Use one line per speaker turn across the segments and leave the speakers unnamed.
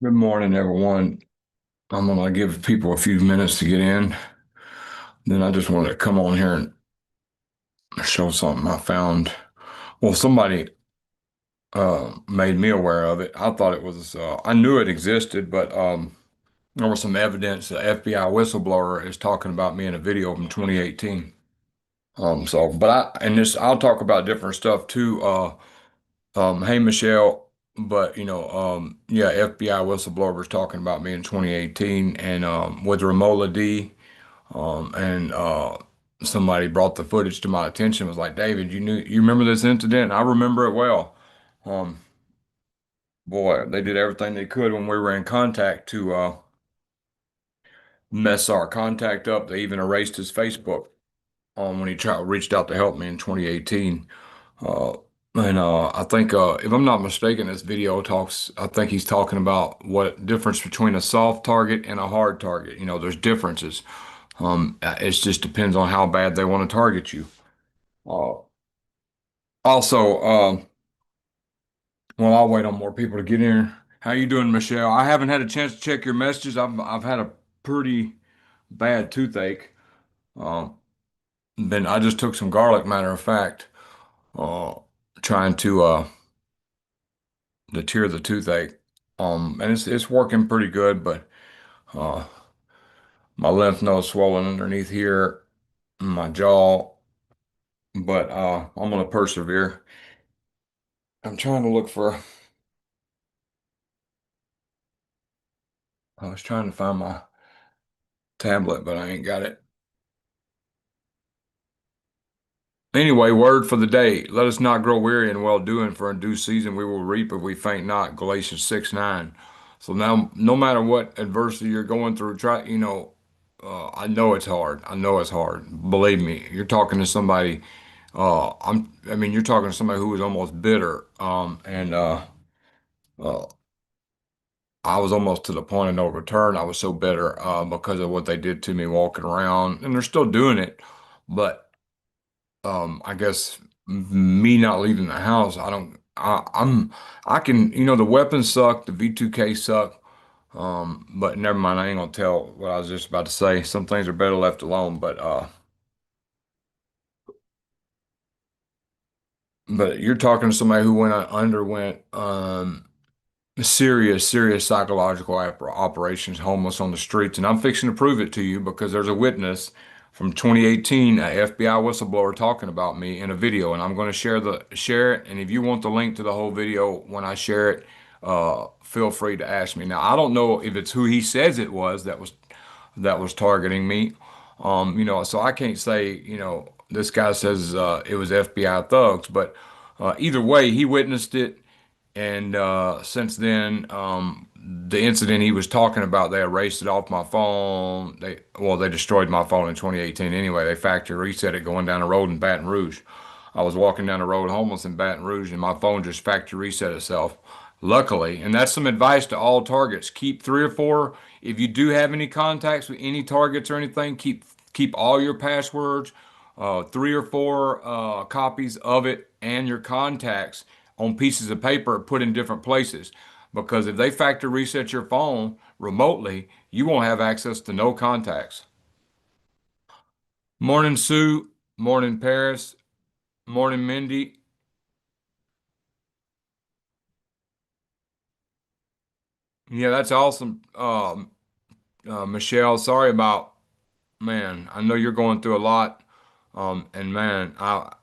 Good morning, everyone. I'm gonna give people a few minutes to get in. Then I just wanted to come on here and show something I found. Well, somebody made me aware of it. I thought it was I knew it existed, but there was some evidence the FBI whistleblower is talking about me in a video from 2018. I'll talk about different stuff too. Hey Michelle, but yeah, FBI whistleblower was talking about me in 2018 and with Ramola D. And Somebody brought the footage to my attention, was like, David, you remember this incident? I remember it well. Um, Boy, they did everything they could when we were in contact to mess our contact up. They even erased his Facebook when he reached out to help me in 2018. Uh, I think, if I'm not mistaken, this video talks, I think he's talking about what difference between a soft target and a hard target. You know, there's differences. It just depends on how bad they want to target you. Uh, Also, well, I'll wait on more people to get in. How you doing, Michelle? I haven't had a chance to check your messages. I've had a pretty bad toothache. Um, then I just took some garlic, matter of fact, uh, trying to tear the toothache. And it's working pretty good, but uh, my lymph node's swollen underneath here, in my jaw. But I'm gonna persevere. I'm trying to look for. I was trying to find my tablet, but I ain't got it. Anyway, word for the day. Let us not grow weary in well doing, for in due season we will reap if we faint not. Galatians 6:9. So now, no matter what adversity you're going through, I know it's hard. I know it's hard. Believe me, you're talking to somebody, you're talking to somebody who is almost bitter. Uh, I was almost to the point of no return. I was so bitter, because of what they did to me walking around, and they're still doing it. But I guess me not leaving the house, I can, the weapons suck, the V2K suck. But never mind, I ain't gonna tell what I was just about to say. Some things are better left alone, but you're talking to somebody who underwent serious psychological operations, homeless on the streets, and I'm fixing to prove it to you because there's a witness from 2018, a FBI whistleblower talking about me in a video, and I'm going to share it. And if you want the link to the whole video when I share it, feel free to ask me. Now, I don't know if it's who he says it was that was targeting me, so I can't say, this guy says it was FBI thugs, but either way, he witnessed it. And since then, the incident he was talking about, they erased it off my phone. They destroyed my phone in 2018 anyway. They factory reset it going down the road in Baton Rouge. I was walking down the road homeless in Baton Rouge, and my phone just factory reset itself. Luckily, and that's some advice to all targets. Keep three or four. If you do have any contacts with any targets or anything, keep all your passwords, three or four copies of it, and your contacts on pieces of paper put in different places. Because if they factory reset your phone remotely, you won't have access to no contacts. Morning, Sue. Morning, Paris. Morning, Mindy. Yeah, that's awesome. Michelle, sorry about, man, I know you're going through a lot. And man, I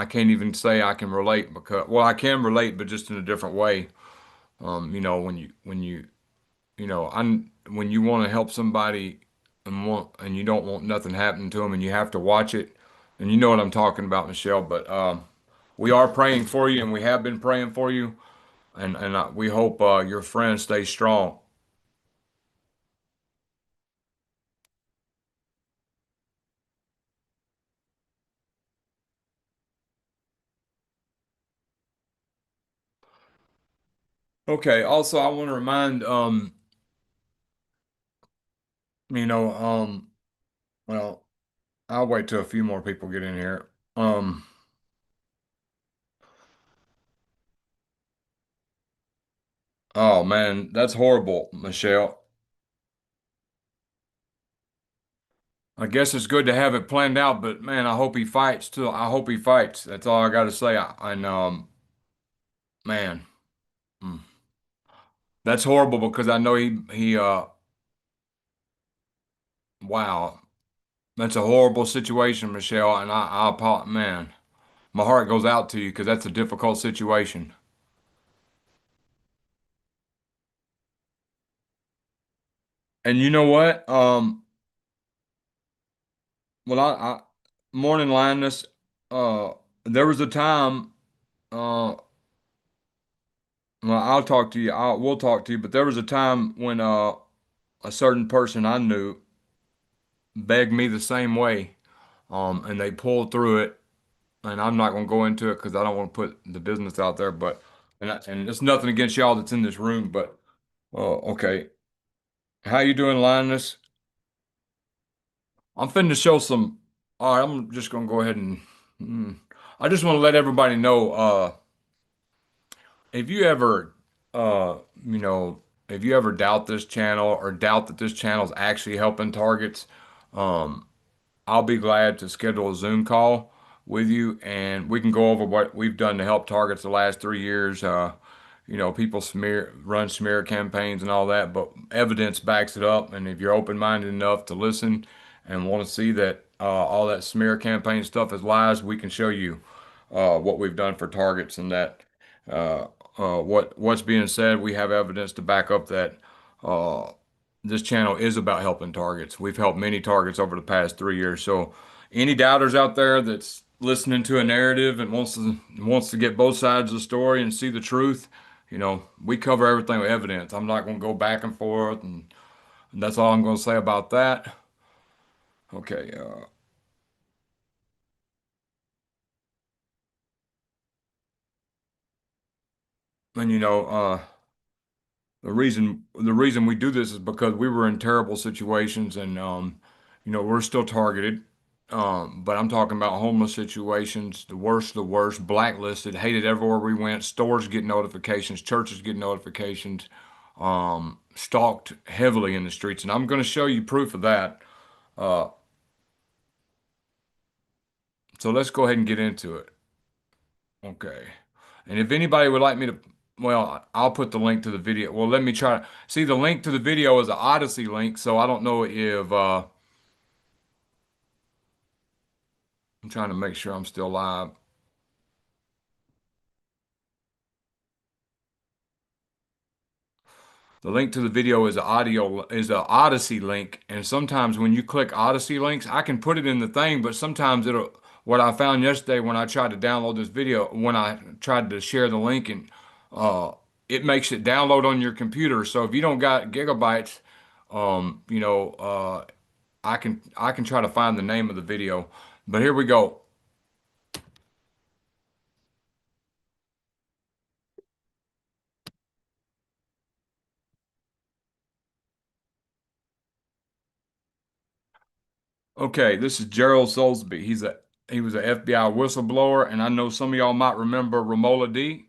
can't even say I can relate because, well, I can relate, but just in a different way. When you want to help somebody and you don't want nothing happening to them and you have to watch it, and you know what I'm talking about, Michelle. But we are praying for you, and we have been praying for you, and we hope your friend stays strong. Okay. Also, I want to remind, you know, well, I'll wait till a few more people get in here. Um, Oh man, that's horrible, Michelle. I guess it's good to have it planned out, but man, I hope he fights too. I hope he fights. That's all I got to say. And man, mm, that's horrible because I know he wow, that's a horrible situation, Michelle. And man, my heart goes out to you because that's a difficult situation. And you know what? Well, morning Linus. Uh, there was a time. Uh, well, I'll talk to you. We'll talk to you. But there was a time when a certain person I knew begged me the same way. And they pulled through it. And I'm not going to go into it because I don't want to put the business out there. But and it's nothing against y'all that's in this room. But okay, how you doing, Linus? I'm finna show some. All right, I'm just going to go ahead and. mm, I just want to let everybody know. If you ever, uh, you know, if you ever doubt this channel or doubt that this channel is actually helping targets, um, I'll be glad to schedule a Zoom call with you and we can go over what we've done to help targets the last 3 years. People run smear campaigns and all that, but evidence backs it up. And if you're open-minded enough to listen and want to see that all that smear campaign stuff is lies, we can show you what we've done for targets and that uh, what's being said. We have evidence to back up that uh, this channel is about helping targets. We've helped many targets over the past 3 years. So, any doubters out there that's listening to a narrative and wants to get both sides of the story and see the truth, we cover everything with evidence. I'm not going to go back and forth, and that's all I'm going to say about that. Okay, and the reason we do this is because we were in terrible situations and we're still targeted. But I'm talking about homeless situations, the worst, blacklisted, hated everywhere we went. Stores get notifications, churches get notifications, stalked heavily in the streets. And I'm going to show you proof of that. Uh, so let's go ahead and get into it. Okay. And if anybody would like me to, well, I'll put the link to the video. Well, let me try. See, the link to the video is an Odyssey link, so I don't know if I'm trying to make sure I'm still live. The link to the video is a Odyssey link, and sometimes when you click Odyssey links, I can put it in the thing, but sometimes it'll. What I found yesterday when I tried to download this video, when I tried to share the link, and uh, it makes it download on your computer. So if you don't got gigabytes, um, you know, uh, I can try to find the name of the video. But here we go. Okay, this is Gerald Soulsby. He was a FBI whistleblower, and I know some of y'all might remember Ramola D.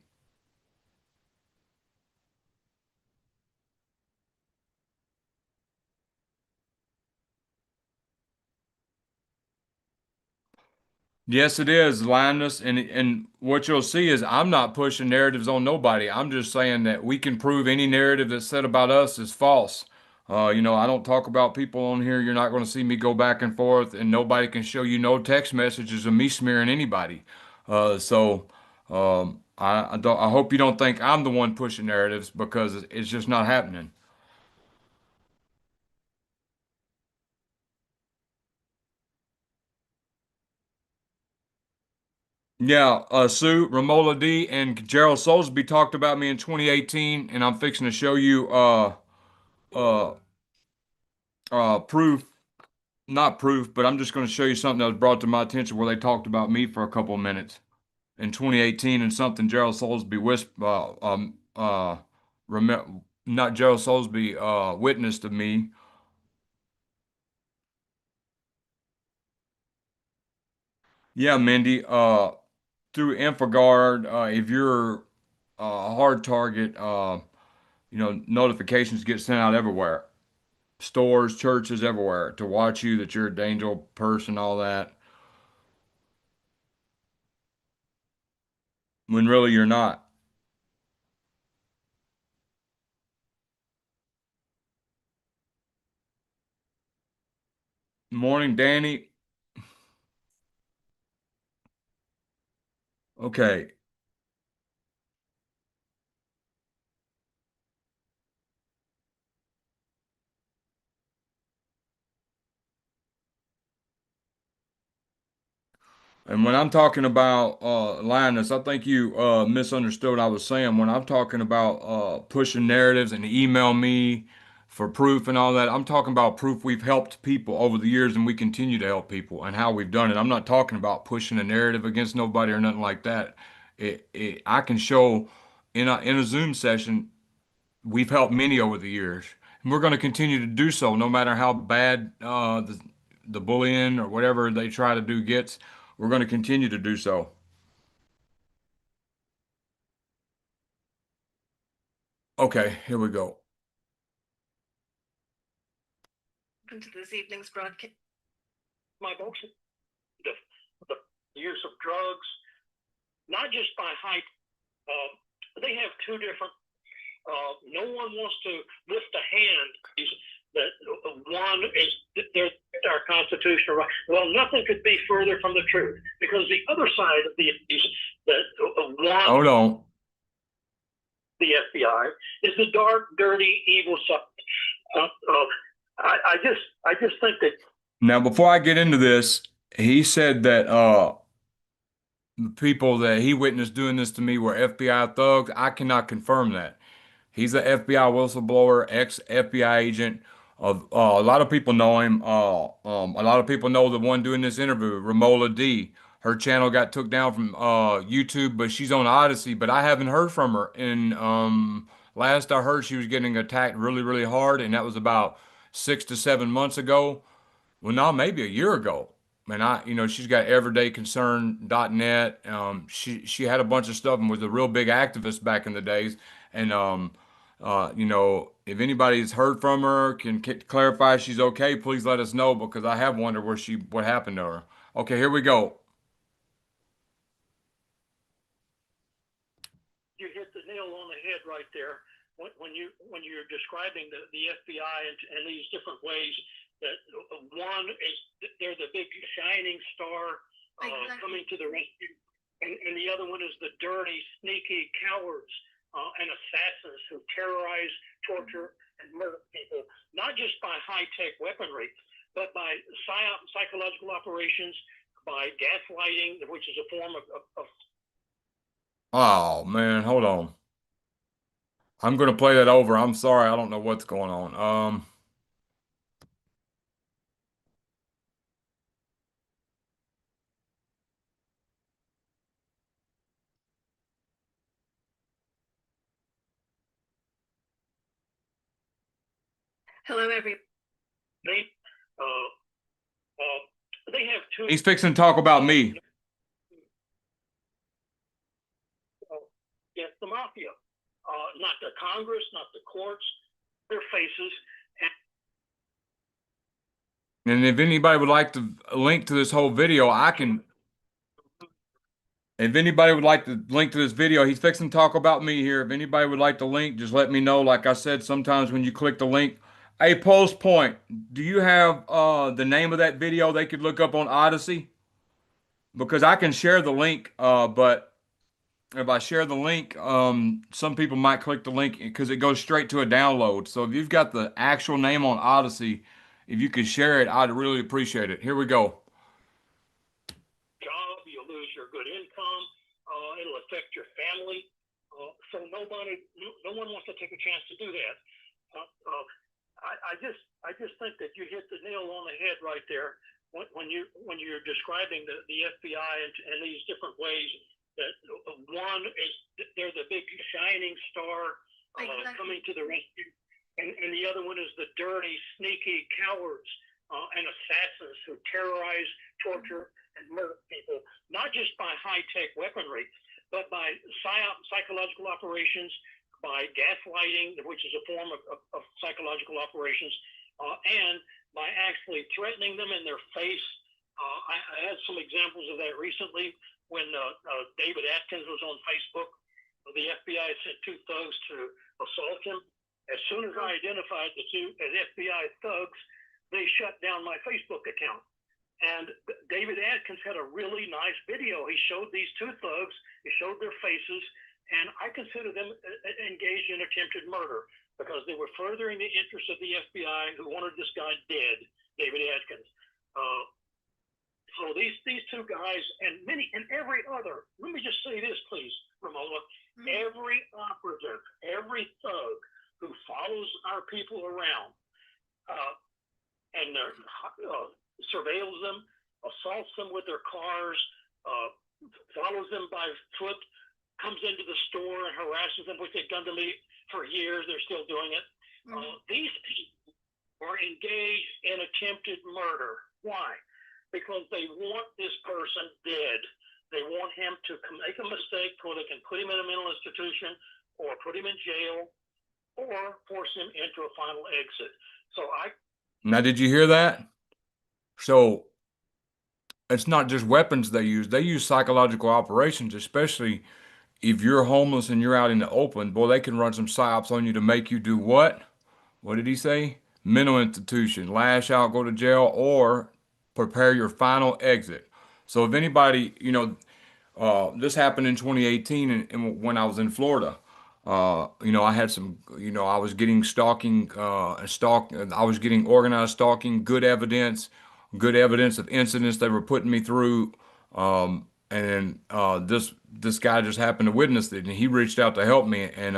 Yes, it is, Linus. And what you'll see is I'm not pushing narratives on nobody. I'm just saying that we can prove any narrative that's said about us is false. I don't talk about people on here. You're not going to see me go back and forth, and nobody can show you no text messages of me smearing anybody. I hope you don't think I'm the one pushing narratives because it's just not happening. Yeah, Sue, Ramola D, and Gerald Soulsby talked about me in 2018, and I'm fixing to show you uh, proof, not proof, but I'm just going to show you something that was brought to my attention where they talked about me for a couple of minutes in 2018 and something Gerald Soulsby not Gerald Soulsby witnessed to me. Yeah, Mindy, through InfoGuard, if you're a hard target, notifications get sent out everywhere, stores, churches, everywhere to watch you, that you're a dangerous person, all that, when really you're not. Morning, Danny. Okay. And when I'm talking about Linus, I think you misunderstood what I was saying. When I'm talking about pushing narratives and email me for proof and all that, I'm talking about proof we've helped people over the years and we continue to help people and how we've done it. I'm not talking about pushing a narrative against nobody or nothing like that. I can show in a Zoom session we've helped many over the years, and we're going to continue to do so, no matter how bad the bullying or whatever they try to do gets. We're going to continue to do so. Okay, here we go.
To this evening's broadcast. My motion, the use of drugs, not just by height. They have two different. No one wants to lift a hand. That one is their our constitutional right. Well, nothing could be further from the truth, because the other side of the is that one.
Hold on.
The FBI is the dark, dirty, evil side. I just think that.
Now, before I get into this, he said that the people that he witnessed doing this to me were FBI thugs. I cannot confirm that. He's an FBI whistleblower, ex-FBI agent. A lot of people know him. A lot of people know the one doing this interview, Ramola D. Her channel got took down from YouTube, but she's on Odyssey. But I haven't heard from her. And last I heard, she was getting attacked really, really hard, and that was about 6 to 7 months ago. Well, no, maybe a year ago. And she's got everydayconcern.net. She had a bunch of stuff and was a real big activist back in the days. And if anybody's heard from her, can clarify she's okay, please let us know, because I have wondered what happened to her. Okay, here we go.
You hit the nail on the head right there when you're describing the FBI and these different ways that one is they're the big shining star coming to the rescue, and the other one is the dirty, sneaky cowards and assassins who terrorize, torture, and murder people, not just by high-tech weaponry, but by psychological operations, by gaslighting, which is a form of.
Oh man, hold on. I'm gonna play that over. I'm sorry, I don't know what's going on.
Hello, everybody. They have two.
He's fixing to talk about me.
Yes, the mafia, not the Congress, not the courts, their faces.
And if anybody would like to link to this whole video, I can. If anybody would like to link to this video, he's fixing to talk about me here. If anybody would like to link, just let me know. Like I said, sometimes when you click the link, hey, Post Point, do you have the name of that video they could look up on Odyssey? Because I can share the link, but if I share the link, some people might click the link because it goes straight to a download. So if you've got the actual name on Odyssey, if you could share it, I'd really appreciate it. Here we go.
Job, you'll lose your good income. It'll affect your family. So no one wants to take a chance to do that. I just think that you hit the nail on the head right there when you're describing the FBI and these different ways that one is they're the big shining star coming to the rescue, and the other one is the dirty, sneaky cowards and assassins who terrorize, torture, and murder people, not just by high-tech weaponry, but by psychological operations, by gaslighting, which is a form of psychological operations, and by actually threatening them in their face. I had some examples of that recently when David Atkins was on Facebook. The FBI sent two thugs to assault him. As soon as I identified the two as FBI thugs, they shut down my Facebook account. And David Atkins had a really nice video. He showed these two thugs, he showed their faces, and I consider them engaged in attempted murder because they were furthering the interests of the FBI, who wanted this guy dead, David Atkins. So these two guys and every other, let me just say this, please, Ramola, every operative, every thug who follows our people around and surveils them, assaults them with their cars, follows them by foot, comes into the store and harasses them, which they've done to me for years. They're still doing it. These people are engaged in attempted murder. Why? Because they want this person dead. They want him to make a mistake where they can put him in a mental institution or put him in jail or force him into a final exit.
Now, did you hear that? So it's not just weapons they use. They use psychological operations, especially if you're homeless and you're out in the open. Boy, they can run some psyops on you to make you do what? What did he say? Mental institution, lash out, go to jail, or prepare your final exit. So if anybody, this happened in 2018 and when I was in Florida. I had some, I was getting I was getting organized stalking, good evidence of incidents they were putting me through. This guy just happened to witness it and he reached out to help me and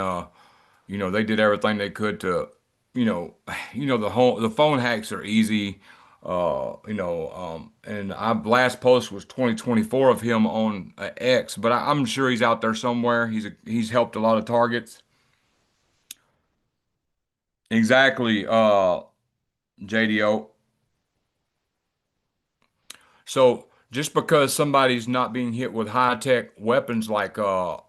they did everything they could to, you know, the phone hacks are easy. And our last post was 2024 of him on X, but I'm sure he's out there somewhere. He's helped a lot of targets. Exactly, JDO. So just because somebody's not being hit with high-tech weapons like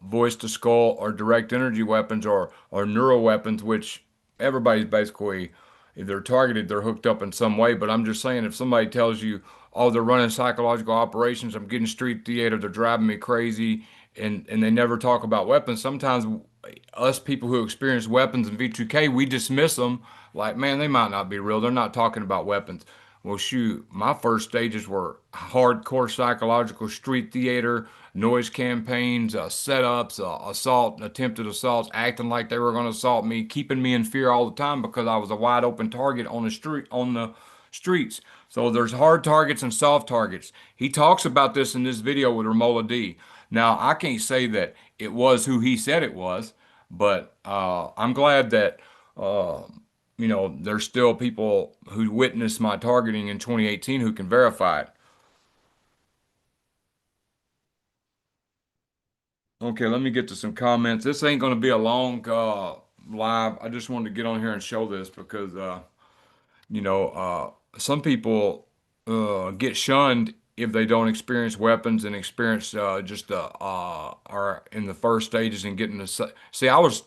voice to skull or direct energy weapons or neural weapons, which everybody's basically, if they're targeted, they're hooked up in some way. But I'm just saying, if somebody tells you, oh, they're running psychological operations, I'm getting street theater, they're driving me crazy, and they never talk about weapons, sometimes us people who experience weapons in V2K, we dismiss them like, man, they might not be real. They're not talking about weapons. Well, shoot, my first stages were hardcore psychological street theater, noise campaigns, setups, attempted assaults, acting like they were going to assault me, keeping me in fear all the time because I was a wide open target on the streets. So there's hard targets and soft targets. He talks about this in this video with Ramola D. Now, I can't say that it was who he said it was, but I'm glad that there's still people who witnessed my targeting in 2018 who can verify it. Okay, let me get to some comments. This ain't going to be a long live. I just wanted to get on here and show this because some people get shunned if they don't experience weapons and experience are in the first stages and getting the see. I was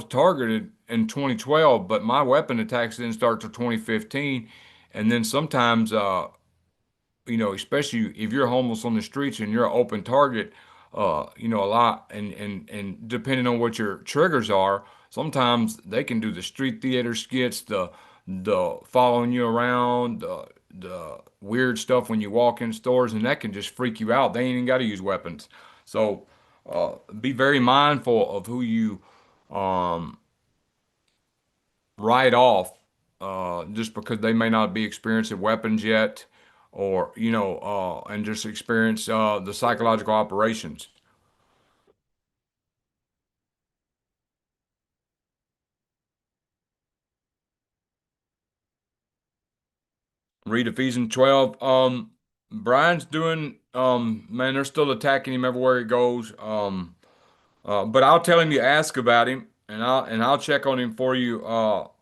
targeted in 2012, but my weapon attacks didn't start till 2015, and then sometimes especially if you're homeless on the streets and you're an open target, a lot, and depending on what your triggers are, sometimes they can do the street theater skits, the following you around, the weird stuff when you walk in stores, and that can just freak you out. They ain't even got to use weapons. So be very mindful of who you um, write off just because they may not be experiencing weapons yet or and just experience the psychological operations. Read Ephesians 12. Brian's doing man, they're still attacking him everywhere he goes. But I'll tell him you ask about him, and I'll check on him for you.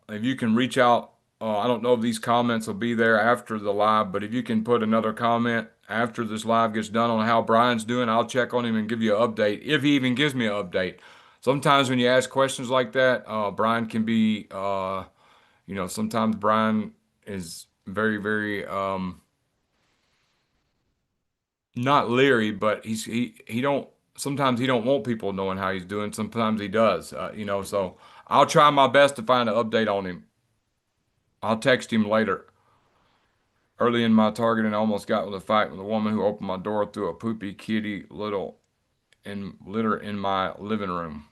If you can reach out, I don't know if these comments will be there after the live, but if you can put another comment after this live gets done on how Brian's doing, I'll check on him and give you an update if he even gives me an update. sometimes when you ask questions like that, Brian can be, sometimes Brian is very, very, not leery, but he don't, sometimes he don't want people knowing how he's doing. Sometimes he does, so I'll try my best to find an update on him. I'll text him later. Early in my targeting, I almost got with a fight with a woman who opened my door through a poopy kitty little in litter in my living room.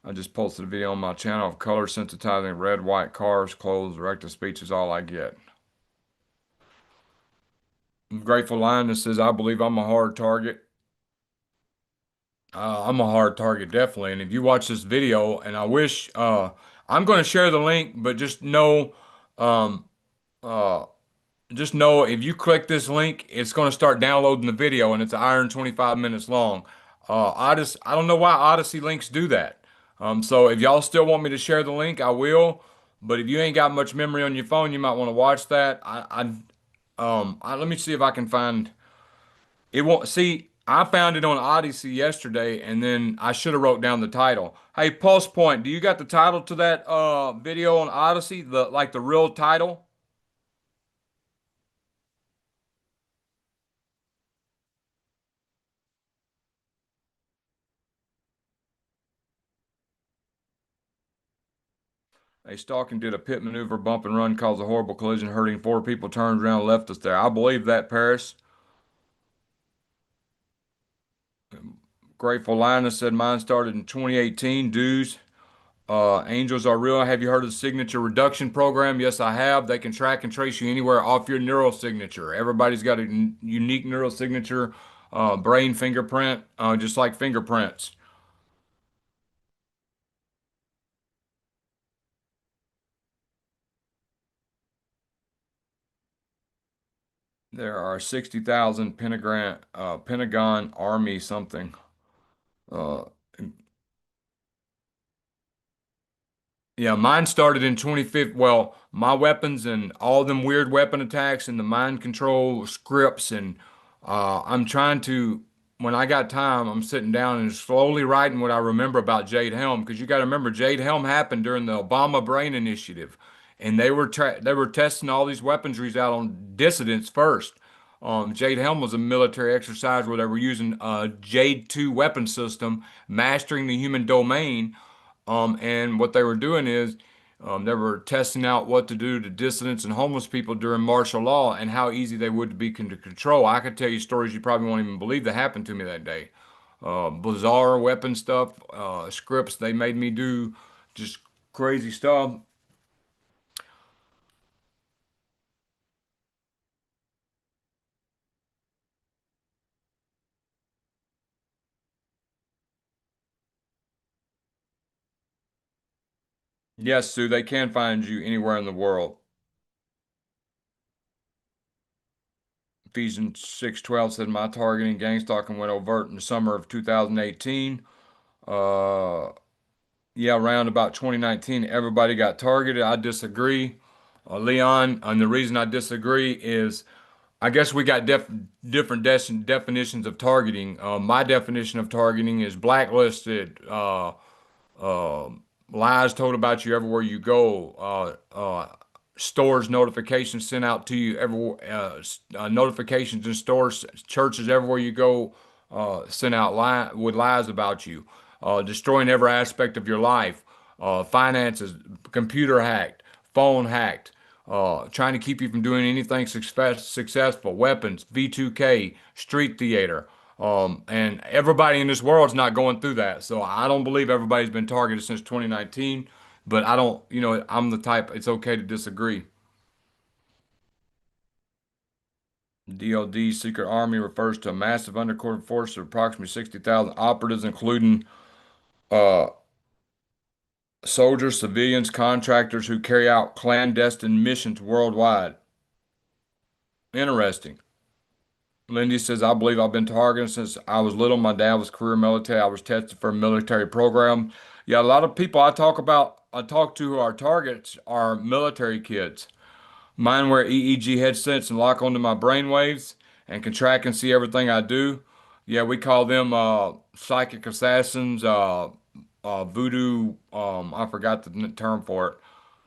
I just posted a video on my channel of color sensitizing red, white cars, clothes, direct to speech is all I get. Grateful Lioness says, I believe I'm a hard target. I'm a hard target, definitely. And if you watch this video, and I wish, I'm going to share the link, but um, uh, just know if you click this link, it's going to start downloading the video, and it's an hour and 25 minutes long. I don't know why Odyssey links do that. So if y'all still want me to share the link, I will. But if you ain't got much memory on your phone, you might want to watch that. Let me see if I can find. It won't see. I found it on Odyssey yesterday, and then I should have wrote down the title. Hey, Pulse Point, do you got the title to that video on Odyssey? The real title? A stalking did a pit maneuver, bump and run, caused a horrible collision, hurting four people, turned around and left us there. I believe that, Paris. Grateful Linus said mine started in 2018. Dues. Angels are real. Have you heard of the signature reduction program? Yes, I have. They can track and trace you anywhere off your neural signature. Everybody's got a unique neural signature, brain fingerprint, just like fingerprints. There are 60,000 Pentagon Army something. Uh, Yeah, mine started in 2015. Well, my weapons and all them weird weapon attacks and the mind control scripts and I'm trying to when I got time, I'm sitting down and slowly writing what I remember about Jade Helm because you got to remember Jade Helm happened during the Obama Brain Initiative, and they were testing all these weaponries out on dissidents first. Jade Helm was a military exercise where they were using a Jade 2 weapon system, mastering the human domain. And what they were doing is they were testing out what to do to dissidents and homeless people during martial law and how easy they would be to control. I could tell you stories you probably won't even believe that happened to me that day. Bizarre weapon stuff, scripts they made me do, just crazy stuff. Yes, Sue, they can find you anywhere in the world. Ephesians 6:12 said my targeting gang stalking went overt in the summer of 2018. Uh, Yeah, around about 2019, everybody got targeted. I disagree, Leon. And the reason I disagree is I guess we got different definitions of targeting. My definition of targeting is blacklisted, uh, lies told about you everywhere you go, stores notifications sent out to you everywhere, notifications in stores, churches everywhere you go, sent out with lies about you, destroying every aspect of your life, finances, computer hacked, phone hacked, trying to keep you from doing anything successful, weapons, V2K, street theater. And everybody in this world's not going through that. So I don't believe everybody's been targeted since 2019, but I don't, I'm the type, it's okay to disagree. DoD Secret Army refers to a massive undercover force of approximately 60,000 operatives, including uh, soldiers, civilians, contractors who carry out clandestine missions worldwide. Interesting. Lindy says, I believe I've been targeted since I was little. My dad was career military. I was tested for a military program. Yeah, a lot of people I talk to who are targets are military kids. Mine wear EEG headsets and lock onto my brain waves and can track and see everything I do. Yeah, we call them psychic assassins, voodoo. I forgot the term for it.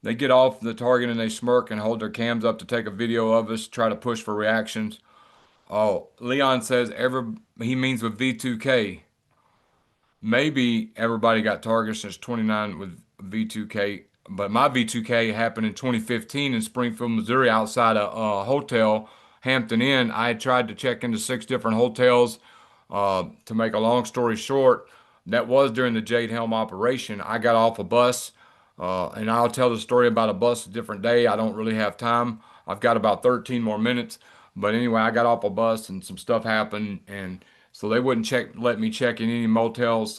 They get off the target and they smirk and hold their cams up to take a video of us, try to push for reactions. Oh, Leon says he means with V2K. Maybe everybody got targeted since 29 with V2K, but my V2K happened in 2015 in Springfield, Missouri, outside a hotel, Hampton Inn. I had tried to check into six different hotels. To make a long story short, that was during the Jade Helm operation. I got off a bus, and I'll tell the story about a bus a different day. I don't really have time. I've got about 13 more minutes. But anyway, I got off a bus and some stuff happened, and so they wouldn't let me check in any motels.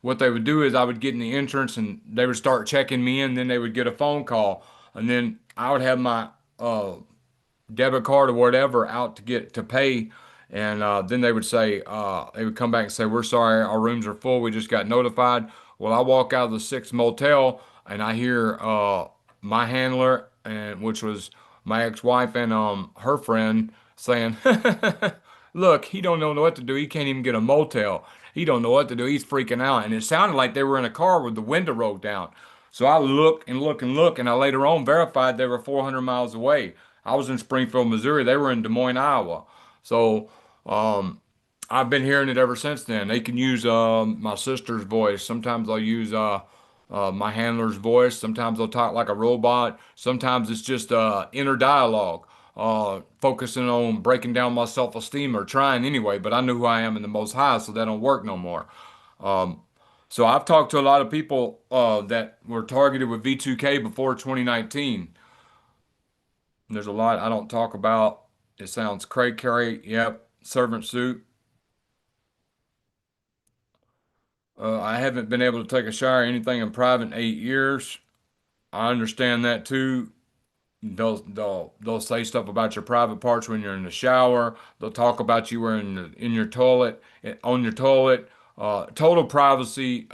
What they would do is I would get in the entrance and they would start checking me in. Then they would get a phone call, and then I would have my debit card or whatever out to get to pay. And then they would come back and say, "We're sorry, our rooms are full. We just got notified." Well, I walk out of the sixth motel and I hear my handler, and which was my ex-wife and her friend, saying, "Look, he don't know what to do. He can't even get a motel. He don't know what to do. He's freaking out." And it sounded like they were in a car with the window rolled down. So I look and look and look, and I later on verified they were 400 miles away. I was in Springfield, Missouri. They were in Des Moines, Iowa. So um, I've been hearing it ever since then. They can use my sister's voice. Sometimes they'll use my handler's voice. Sometimes they'll talk like a robot. Sometimes it's just inner dialogue, focusing on breaking down my self-esteem or trying anyway. But I know who I am in the Most High, so that don't work no more. Um, so I've talked to a lot of people that were targeted with V2K before 2019. There's a lot I don't talk about. It sounds cray cray. Yep. Servant suit. I haven't been able to take a shower or anything in private in 8 years. I understand that too. They'll say stuff about your private parts when you're in the shower. They'll talk about you were in your toilet, on your toilet. Total privacy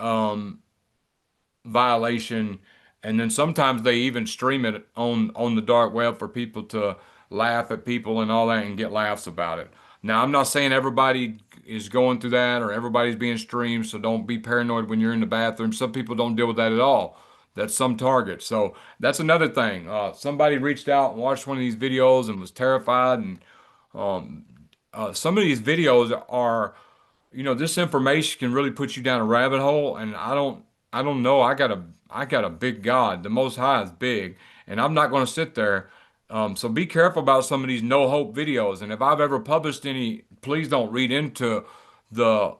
violation. And then sometimes they even stream it on the dark web for people to laugh at people and all that and get laughs about it. Now, I'm not saying everybody is going through that or everybody's being streamed, so don't be paranoid when you're in the bathroom. Some people don't deal with that at all. That's some target. So that's another thing. Somebody reached out and watched one of these videos and was terrified. And um, some of these videos are, this information can really put you down a rabbit hole. And I don't know. I got a big God. The Most High is big, and I'm not going to sit there. So be careful about some of these no hope videos. And if I've ever published any, please don't read into the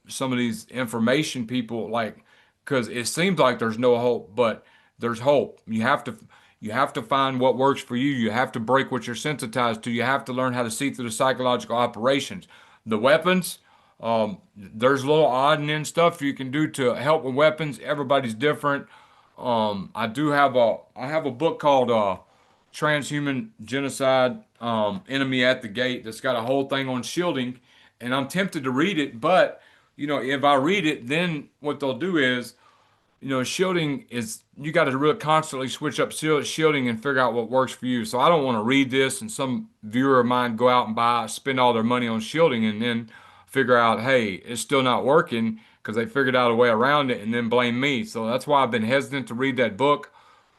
some of these information people like, because it seems like there's no hope, but there's hope. You have to find what works for you. You have to break what you're sensitized to. You have to learn how to see through the psychological operations. The weapons, there's little odd and end stuff you can do to help with weapons. Everybody's different. I have a book called Transhuman Genocide, Enemy at the Gate, that's got a whole thing on shielding, and I'm tempted to read it, but if I read it, then what they'll do is, shielding is, you got to really constantly switch up shielding and figure out what works for you. So I don't want to read this and some viewer of mine go out and spend all their money on shielding and then figure out, hey, it's still not working because they figured out a way around it and then blame me. So that's why I've been hesitant to read that book.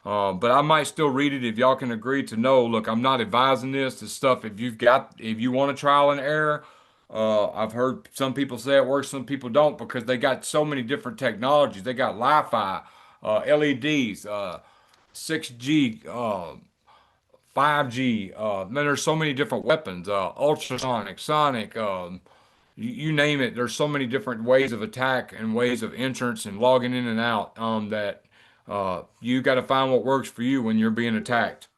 But I might still read it if y'all can agree to know. Look, I'm not advising this. This stuff, if you want a trial and error, I've heard some people say it works, some people don't because they got so many different technologies. They got Wi-Fi, LEDs, 6G, 5G. Man, there's so many different weapons, ultrasonic, sonic, you name it. There's so many different ways of attack and ways of entrance and logging in and out that you got to find what works for you when you're being attacked.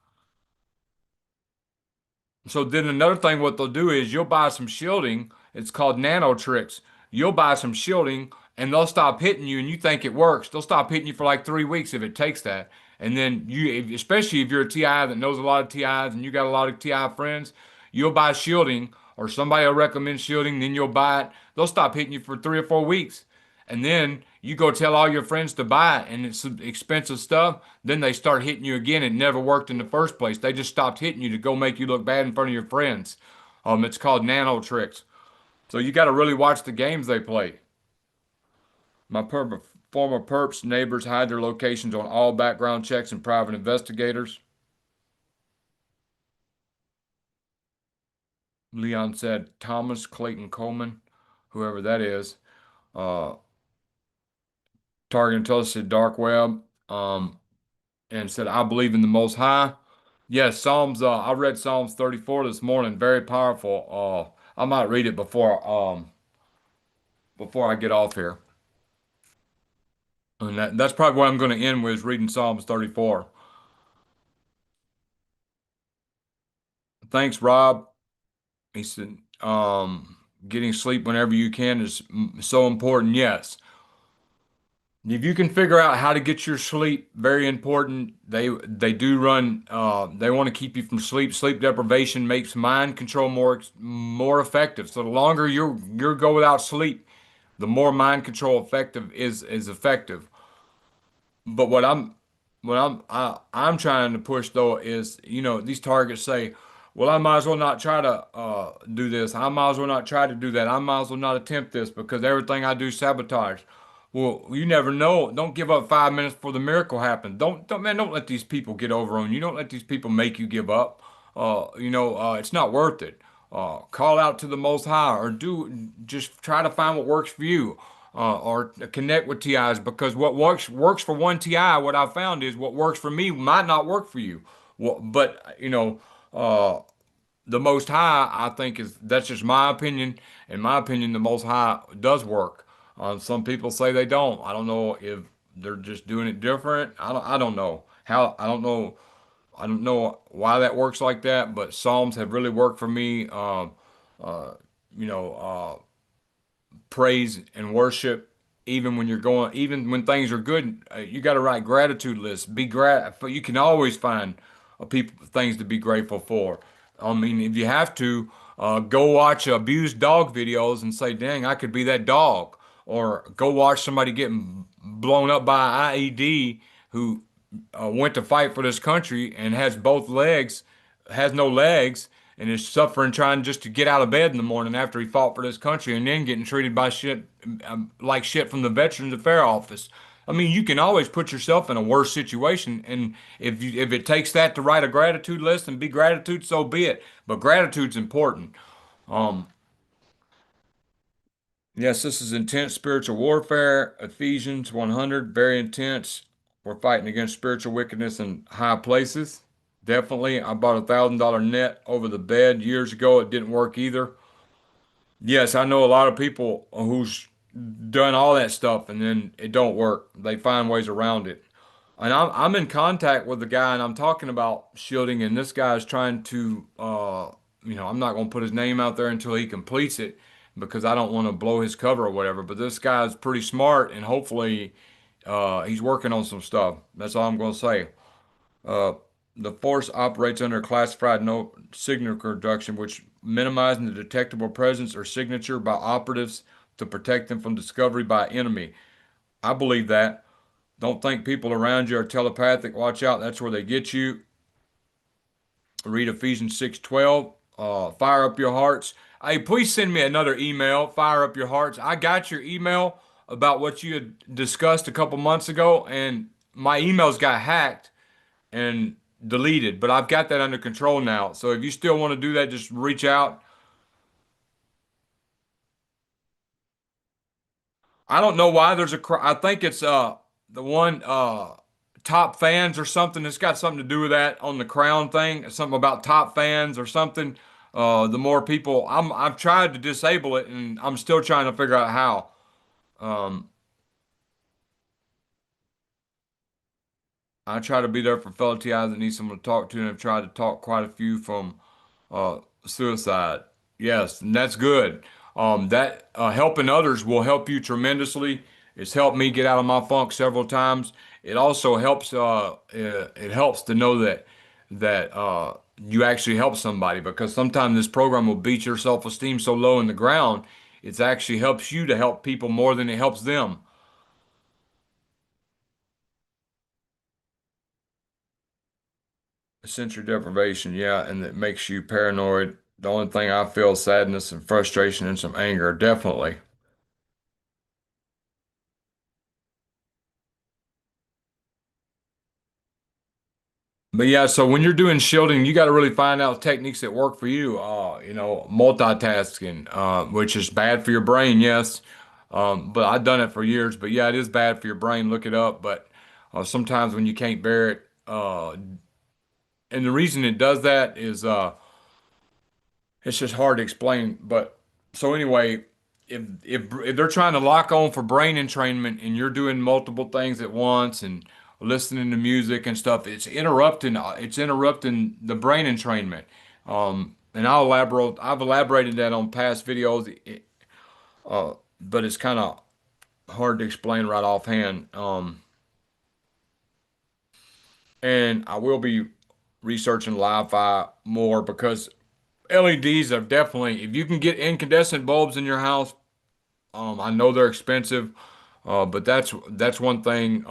So then another thing, what they'll do is you'll buy some shielding. It's called nano tricks. You'll buy some shielding and they'll stop hitting you and you think it works. They'll stop hitting you for like 3 weeks if it takes that. And then especially if you're a TI that knows a lot of TIs and you got a lot of TI friends, you'll buy shielding or somebody will recommend shielding, then you'll buy it. They'll stop hitting you for 3 or 4 weeks. And then you go tell all your friends to buy it and it's some expensive stuff. Then they start hitting you again. It never worked in the first place. They just stopped hitting you to go make you look bad in front of your friends. It's called nano tricks. So you got to really watch the games they play. Former perps neighbors hide their locations on all background checks and private investigators. Leon said Thomas Clayton Coleman, whoever that is, uh, targeting intelligence dark web, and said, I believe in the Most High. Yes, Psalms. I read Psalms 34 this morning. Very powerful. I might read it before I get off here. And that's probably what I'm going to end with is reading Psalms 34. Thanks, Rob. He said, getting sleep whenever you can is so important. Yes. If you can figure out how to get your sleep, very important. They do run. They want to keep you from sleep. Sleep deprivation makes mind control more effective. So the longer you go without sleep, the more mind control effective is effective. But I'm trying to push though is, these targets say, well, I might as well not try to do this. I might as well not try to do that. I might as well not attempt this because everything I do sabotage. Well, you never know. Don't give up 5 minutes before the miracle happens. Don't let these people get over on you. Don't let these people make you give up. It's not worth it. Call out to the Most High, or just try to find what works for you, or connect with TIs, because what works for one TI, what I found is what works for me might not work for you. But uh, the Most High, I think that's just my opinion. In my opinion, the Most High does work. Some people say they don't. I don't know if they're just doing it different. I don't know how. I don't know why that works like that. But Psalms have really worked for me. Uh, you know, praise and worship, even when things are good. You got to write gratitude lists. You can always find things to be grateful for. I mean, if you have to, go watch abused dog videos and say, "Dang, I could be that dog," or go watch somebody getting blown up by an IED who went to fight for this country and has no legs, and is suffering trying just to get out of bed in the morning after he fought for this country, and then getting treated by shit like shit from the Veterans Affairs Office. I mean, you can always put yourself in a worse situation, and if it takes that to write a gratitude list and be gratitude, so be it. But gratitude's important. Um, yes, this is intense spiritual warfare. Ephesians 100, very intense. We're fighting against spiritual wickedness in high places. Definitely. I bought $1,000 net over the bed years ago. It didn't work either. Yes, I know a lot of people who's done all that stuff and then it don't work. They find ways around it. And I'm in contact with the guy, and I'm talking about shielding, and this guy is trying to, I'm not going to put his name out there until he completes it because I don't want to blow his cover or whatever. But this guy is pretty smart, and hopefully, he's working on some stuff. That's all I'm going to say. Uh, the force operates under a classified no signature reduction, which minimizing the detectable presence or signature by operatives to protect them from discovery by enemy. I believe that. Don't think people around you are telepathic. Watch out. That's where they get you. Read Ephesians 6:12. Fire up your hearts. Hey, please send me another email. Fire up your hearts. I got your email about what you had discussed a couple months ago, and my emails got hacked and deleted, but I've got that under control now. So if you still want to do that, just reach out. I don't know why I think it's the one top fans or something. It's got something to do with that on the crown thing. Something about top fans or something. The more people, I've tried to disable it, and I'm still trying to figure out how. Um, I try to be there for fellow TIs that need someone to talk to, and I've tried to talk quite a few from suicide. Yes, and that's good. That helping others will help you tremendously. It's helped me get out of my funk several times. It also helps. It helps to know that you actually help somebody, because sometimes this program will beat your self-esteem so low in the ground. It actually helps you to help people more than it helps them. Sensory deprivation, yeah, and it makes you paranoid. The only thing I feel is sadness and frustration and some anger, definitely. But yeah, so when you're doing shielding, you got to really find out techniques that work for you. Multitasking, which is bad for your brain, yes. But I've done it for years. But yeah, it is bad for your brain. Look it up. But sometimes when you can't bear it, and the reason it does that is it's just hard to explain. But so anyway, if they're trying to lock on for brain entrainment and you're doing multiple things at once and listening to music and stuff, it's interrupting the brain entrainment. And I've elaborated that on past videos, but it's kind of hard to explain right offhand. And I will be researching Li-Fi more because LEDs are definitely, if you can get incandescent bulbs in your house, I know they're expensive, but that's one thing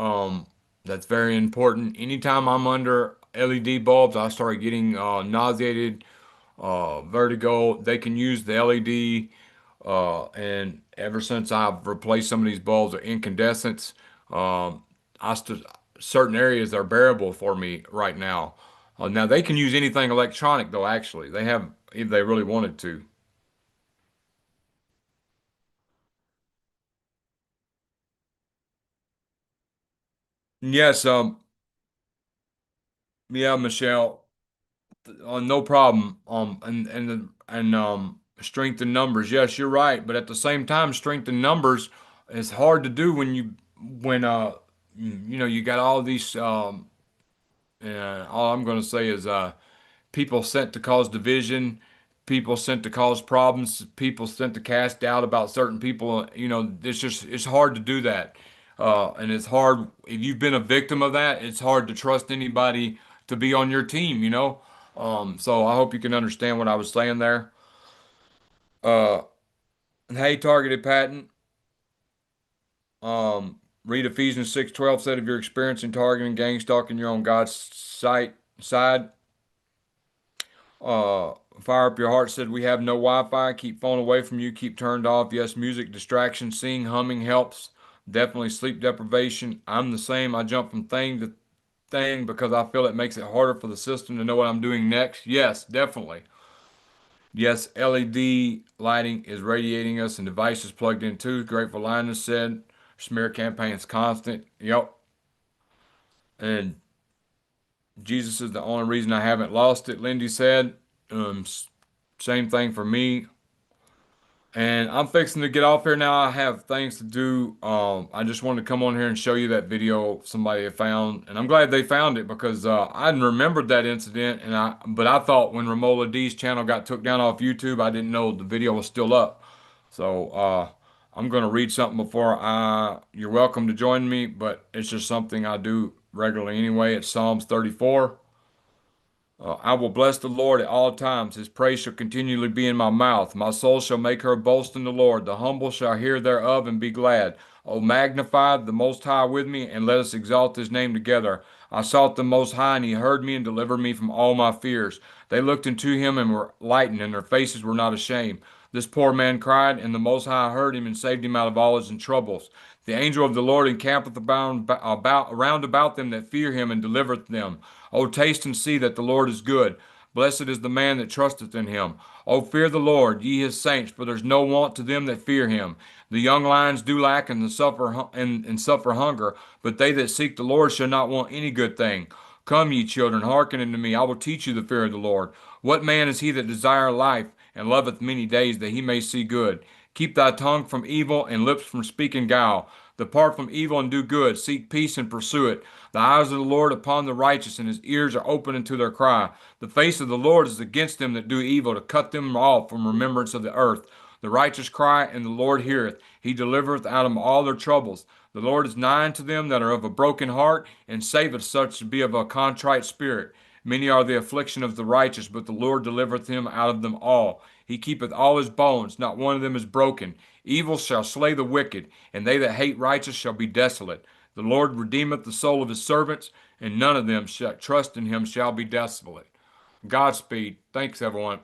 that's very important. Anytime I'm under LED bulbs, I start getting nauseated, vertigo. They can use the LED, and ever since I've replaced some of these bulbs with incandescents, I st certain areas are bearable for me right now. Now they can use anything electronic though. Actually, they have if they really wanted to. Yes, yeah, Michelle. No problem. Strength in numbers. Yes, you're right. But at the same time, strength in numbers is hard to do when you got all these. All I'm going to say is people sent to cause division, people sent to cause problems, people sent to cast doubt about certain people. It's hard to do that, and it's hard if you've been a victim of that. It's hard to trust anybody to be on your team. So I hope you can understand what I was saying there. Uh, hey, targeted patent. Read Ephesians 6:12 said if you're experiencing targeting, gang stalking, you're on God's side. Uh, Fire Up Your Heart said, we have no Wi-Fi. Keep phone away from you. Keep turned off. Yes, music distraction. Singing, humming helps. Definitely sleep deprivation. I'm the same. I jump from thing to thing because I feel it makes it harder for the system to know what I'm doing next. Yes, definitely. Yes, LED lighting is radiating us and devices plugged in too. Grateful Linus said, smear campaigns constant. Yep. And Jesus is the only reason I haven't lost it, Lindy said. Same thing for me. And I'm fixing to get off here now. I have things to do. I just wanted to come on here and show you that video somebody had found, and I'm glad they found it because I hadn't remembered that incident, but I thought when Ramola D's channel got took down off YouTube, I didn't know the video was still up. So I'm gonna read something before I. You're welcome to join me, but it's just something I do regularly anyway. It's Psalms 34. I will bless the Lord at all times. His praise shall continually be in my mouth. My soul shall make her boast in the Lord. The humble shall hear thereof and be glad. O magnify the Most High with me, and let us exalt his name together. I sought the Most High, and he heard me and delivered me from all my fears. They looked into him and were lightened, and their faces were not ashamed. This poor man cried, and the Most High heard him and saved him out of all his troubles. The angel of the Lord encampeth round about them that fear him and delivereth them. O taste and see that the Lord is good. Blessed is the man that trusteth in him. O fear the Lord, ye his saints, for there's no want to them that fear him. The young lions do lack and suffer hunger, but they that seek the Lord shall not want any good thing. Come, ye children, hearken unto me. I will teach you the fear of the Lord. What man is he that desireth life and loveth many days that he may see good? Keep thy tongue from evil and lips from speaking guile. Depart from evil and do good. Seek peace and pursue it. The eyes of the Lord upon the righteous, and his ears are open unto their cry. The face of the Lord is against them that do evil, to cut them off from remembrance of the earth. The righteous cry, and the Lord heareth. He delivereth out of all their troubles. The Lord is nigh unto them that are of a broken heart, and saveth such as be of a contrite spirit. Many are the affliction of the righteous, but the Lord delivereth him out of them all. He keepeth all his bones, not one of them is broken. Evil shall slay the wicked, and they that hate righteous shall be desolate. The Lord redeemeth the soul of his servants, and none of them shall trust in him shall be desolate. Godspeed. Thanks, everyone.